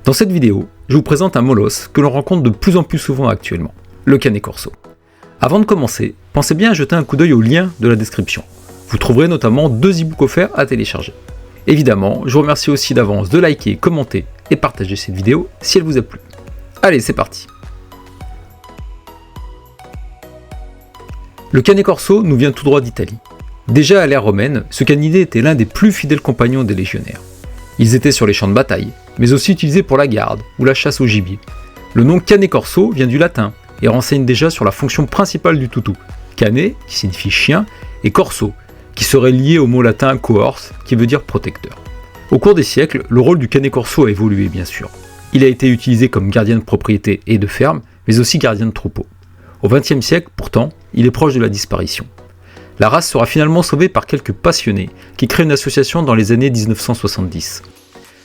Dans cette vidéo, je vous présente un molosse que l'on rencontre de plus en plus souvent actuellement, le Canet Corso. Avant de commencer, pensez bien à jeter un coup d'œil au lien de la description. Vous trouverez notamment 2 e-books offerts à télécharger. Évidemment, je vous remercie aussi d'avance de liker, commenter et partager cette vidéo si elle vous a plu. Allez, c'est parti. Le Canet Corso nous vient tout droit d'Italie. Déjà à l'ère romaine, ce canidé était l'un des plus fidèles compagnons des légionnaires. Ils étaient sur les champs de bataille, mais aussi utilisés pour la garde ou la chasse au gibier. Le nom Canet Corso vient du latin et renseigne déjà sur la fonction principale du toutou. Canet, qui signifie chien, et corso, qui serait lié au mot latin cohors, qui veut dire protecteur. Au cours des siècles, le rôle du Canet Corso a évolué bien sûr. Il a été utilisé comme gardien de propriété et de ferme, mais aussi gardien de troupeau. Au XXe siècle, pourtant, il est proche de la disparition. La race sera finalement sauvée par quelques passionnés qui créent une association dans les années 1970.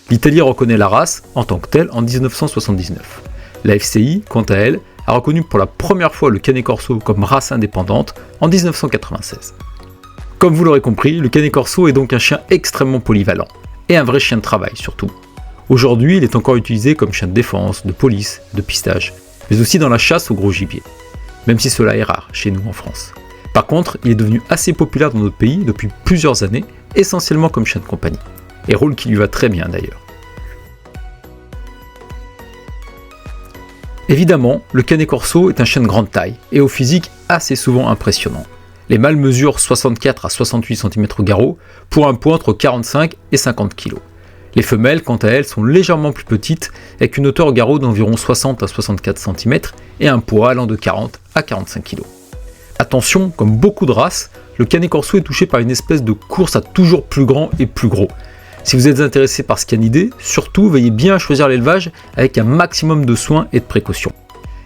L'Italie reconnaît la race en tant que telle en 1979. La FCI, quant à elle, a reconnu pour la première fois le Canet Corso comme race indépendante en 1996. Comme vous l'aurez compris, le Canet Corso est donc un chien extrêmement polyvalent, et un vrai chien de travail surtout. Aujourd'hui, il est encore utilisé comme chien de défense, de police, de pistage, mais aussi dans la chasse au gros gibier, même si cela est rare chez nous en France. Par contre, il est devenu assez populaire dans notre pays depuis plusieurs années, essentiellement comme chien de compagnie, et rôle qui lui va très bien d'ailleurs. Évidemment, le Canet Corso est un chien de grande taille, et au physique assez souvent impressionnant. Les mâles mesurent 64 à 68 cm au garrot, pour un poids entre 45 et 50 kg. Les femelles, quant à elles, sont légèrement plus petites, avec une hauteur au garrot d'environ 60 à 64 cm, et un poids allant de 40 à 45 kg. Attention, comme beaucoup de races, le Canet Corso est touché par une espèce de course à toujours plus grand et plus gros. Si vous êtes intéressé par ce canidé, surtout veillez bien à choisir l'élevage avec un maximum de soins et de précautions.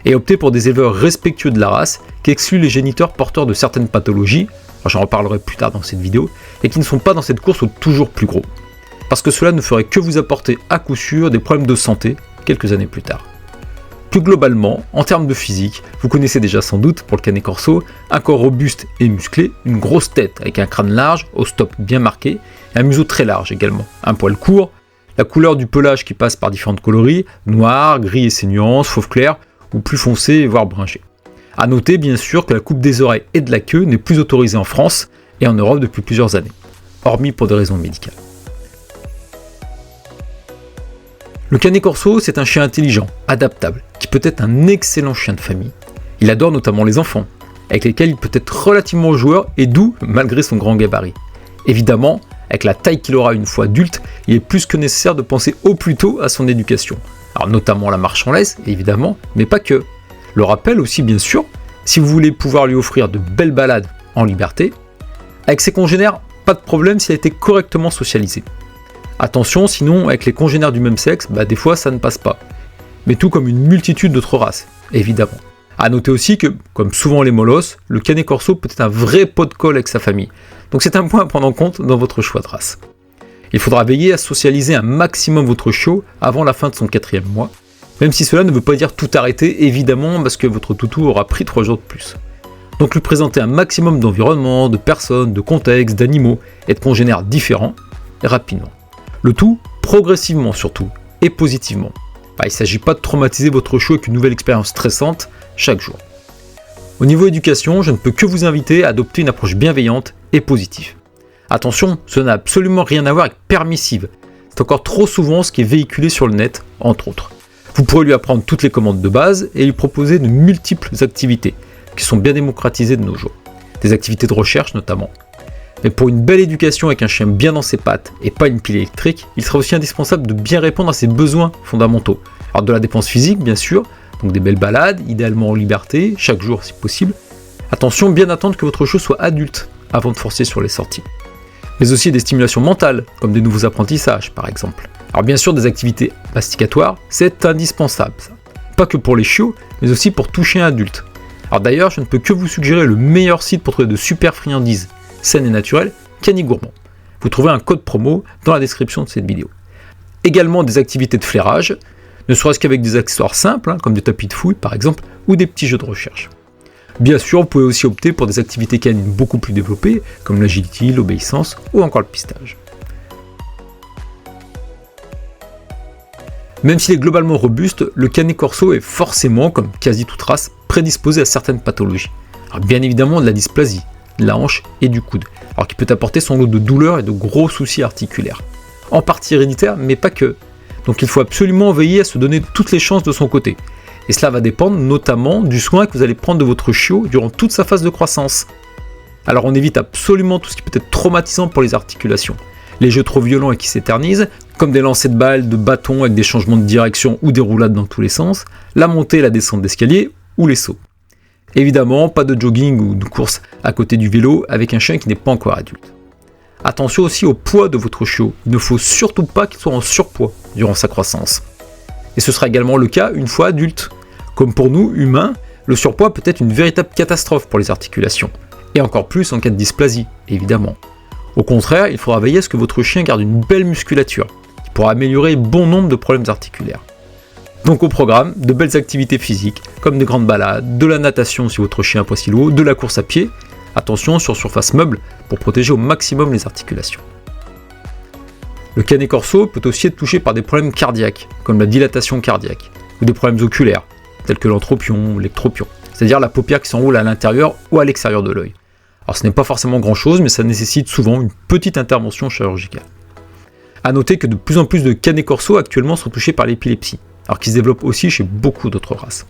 Et optez pour des éleveurs respectueux de la race qui excluent les géniteurs porteurs de certaines pathologies, j'en reparlerai plus tard dans cette vidéo, et qui ne sont pas dans cette course au toujours plus gros. Parce que cela ne ferait que vous apporter à coup sûr des problèmes de santé quelques années plus tard. Plus globalement, en termes de physique, vous connaissez déjà sans doute pour le Canet Corso un corps robuste et musclé, une grosse tête avec un crâne large, au stop bien marqué, et un museau très large également, un poil court, la couleur du pelage qui passe par différentes coloris, noir, gris et ses nuances, fauve clair, ou plus foncé, voire bringé. A noter bien sûr que la coupe des oreilles et de la queue n'est plus autorisée en France et en Europe depuis plusieurs années, hormis pour des raisons médicales. Le Canet Corso, c'est un chien intelligent, adaptable, qui peut être un excellent chien de famille. Il adore notamment les enfants, avec lesquels il peut être relativement joueur et doux malgré son grand gabarit. Évidemment, avec la taille qu'il aura une fois adulte, il est plus que nécessaire de penser au plus tôt à son éducation. Alors notamment la marche en laisse, évidemment, mais pas que. Le rappel aussi bien sûr, si vous voulez pouvoir lui offrir de belles balades en liberté. Avec ses congénères, pas de problème s'il a été correctement socialisé. Attention, sinon, avec les congénères du même sexe, des fois ça ne passe pas. Mais tout comme une multitude d'autres races, évidemment. A noter aussi que, comme souvent les molosses, le Canet Corso peut être un vrai pot de colle avec sa famille. Donc c'est un point à prendre en compte dans votre choix de race. Il faudra veiller à socialiser un maximum votre chiot avant la fin de son 4e mois, même si cela ne veut pas dire tout arrêter, évidemment, parce que votre toutou aura pris 3 jours de plus. Donc lui présenter un maximum d'environnement, de personnes, de contextes, d'animaux et de congénères différents, et rapidement. Le tout progressivement surtout, et positivement. Il ne s'agit pas de traumatiser votre chiot avec une nouvelle expérience stressante chaque jour. Au niveau éducation, je ne peux que vous inviter à adopter une approche bienveillante et positive. Attention, cela n'a absolument rien à voir avec permissive. C'est encore trop souvent ce qui est véhiculé sur le net, entre autres. Vous pourrez lui apprendre toutes les commandes de base et lui proposer de multiples activités, qui sont bien démocratisées de nos jours. Des activités de recherche notamment. Mais pour une belle éducation avec un chien bien dans ses pattes et pas une pile électrique, il sera aussi indispensable de bien répondre à ses besoins fondamentaux. Alors de la dépense physique bien sûr, donc des belles balades, idéalement en liberté, chaque jour si possible. Attention, bien attendre que votre chiot soit adulte avant de forcer sur les sorties. Mais aussi des stimulations mentales, comme des nouveaux apprentissages par exemple. Alors bien sûr des activités masticatoires, c'est indispensable ça. Pas que pour les chiots, mais aussi pour tout chien adulte. Alors d'ailleurs, je ne peux que vous suggérer le meilleur site pour trouver de super friandises saines et naturelles, Canet Gourmand. Vous trouverez un code promo dans la description de cette vidéo. Également des activités de flairage, ne serait-ce qu'avec des accessoires simples, comme des tapis de fouille par exemple, ou des petits jeux de recherche. Bien sûr, vous pouvez aussi opter pour des activités canines beaucoup plus développées, comme l'agility, l'obéissance ou encore le pistage. Même s'il est globalement robuste, le Canet Corso est forcément, comme quasi toute race, prédisposé à certaines pathologies. Alors bien évidemment de la dysplasie, de la hanche et du coude, alors qui peut apporter son lot de douleurs et de gros soucis articulaires. En partie héréditaire, mais pas que. Donc il faut absolument veiller à se donner toutes les chances de son côté. Et cela va dépendre notamment du soin que vous allez prendre de votre chiot durant toute sa phase de croissance. Alors on évite absolument tout ce qui peut être traumatisant pour les articulations. Les jeux trop violents et qui s'éternisent, comme des lancers de balles, de bâtons avec des changements de direction ou des roulades dans tous les sens, la montée et la descente d'escalier ou les sauts. Évidemment, pas de jogging ou de course à côté du vélo avec un chien qui n'est pas encore adulte. Attention aussi au poids de votre chiot, il ne faut surtout pas qu'il soit en surpoids durant sa croissance. Et ce sera également le cas une fois adulte. Comme pour nous, humains, le surpoids peut être une véritable catastrophe pour les articulations, et encore plus en cas de dysplasie, évidemment. Au contraire, il faudra veiller à ce que votre chien garde une belle musculature, qui pourra améliorer bon nombre de problèmes articulaires. Donc au programme, de belles activités physiques, comme des grandes balades, de la natation si votre chien est un poids si lourd, de la course à pied, attention sur surface meuble pour protéger au maximum les articulations. Le Canet Corso peut aussi être touché par des problèmes cardiaques, comme la dilatation cardiaque, ou des problèmes oculaires, tels que l'entropion ou l'ectropion, c'est-à-dire la paupière qui s'enroule à l'intérieur ou à l'extérieur de l'œil. Alors ce n'est pas forcément grand-chose, mais ça nécessite souvent une petite intervention chirurgicale. A noter que de plus en plus de Canet Corso actuellement sont touchés par l'épilepsie, alors qui se développe aussi chez beaucoup d'autres races.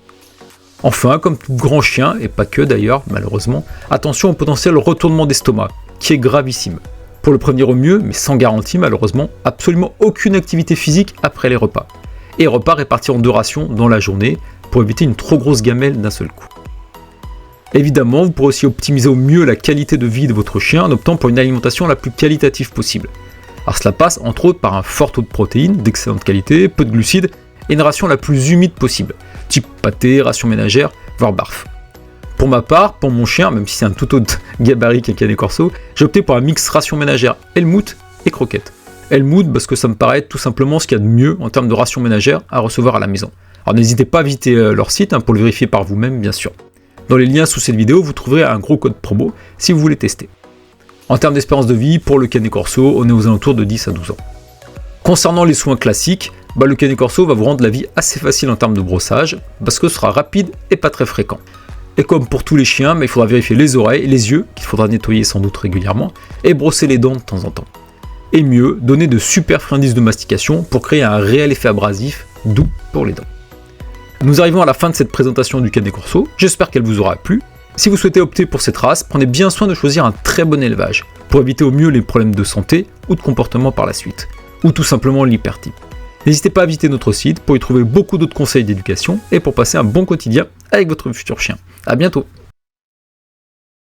Enfin, comme tout grand chien, et pas que d'ailleurs, malheureusement, attention au potentiel retournement d'estomac, qui est gravissime. Pour le prévenir au mieux, mais sans garantie malheureusement, absolument aucune activité physique après les repas. Et repas répartis en 2 rations dans la journée, pour éviter une trop grosse gamelle d'un seul coup. Évidemment, vous pourrez aussi optimiser au mieux la qualité de vie de votre chien en optant pour une alimentation la plus qualitative possible. Alors cela passe entre autres par un fort taux de protéines, d'excellente qualité, peu de glucides, et une ration la plus humide possible, type pâté, ration ménagère, voire barf. Pour ma part, pour mon chien, même si c'est un tout autre gabarit qu'un Canet Corso, j'ai opté pour un mix ration ménagère Helmut et croquettes. Helmut parce que ça me paraît tout simplement ce qu'il y a de mieux en termes de ration ménagère à recevoir à la maison. Alors n'hésitez pas à visiter leur site pour le vérifier par vous-même bien sûr. Dans les liens sous cette vidéo, vous trouverez un gros code promo si vous voulez tester. En termes d'espérance de vie, pour le Canet Corso, on est aux alentours de 10 à 12 ans. Concernant les soins classiques, le Canet Corso va vous rendre la vie assez facile en termes de brossage, parce que ce sera rapide et pas très fréquent. Et comme pour tous les chiens, il faudra vérifier les oreilles et les yeux, qu'il faudra nettoyer sans doute régulièrement, et brosser les dents de temps en temps. Et mieux, donner de super friandises de mastication pour créer un réel effet abrasif, doux pour les dents. Nous arrivons à la fin de cette présentation du Canet Corso, j'espère qu'elle vous aura plu. Si vous souhaitez opter pour cette race, prenez bien soin de choisir un très bon élevage, pour éviter au mieux les problèmes de santé ou de comportement par la suite, ou tout simplement l'hypertype. N'hésitez pas à visiter notre site pour y trouver beaucoup d'autres conseils d'éducation et pour passer un bon quotidien avec votre futur chien. A bientôt.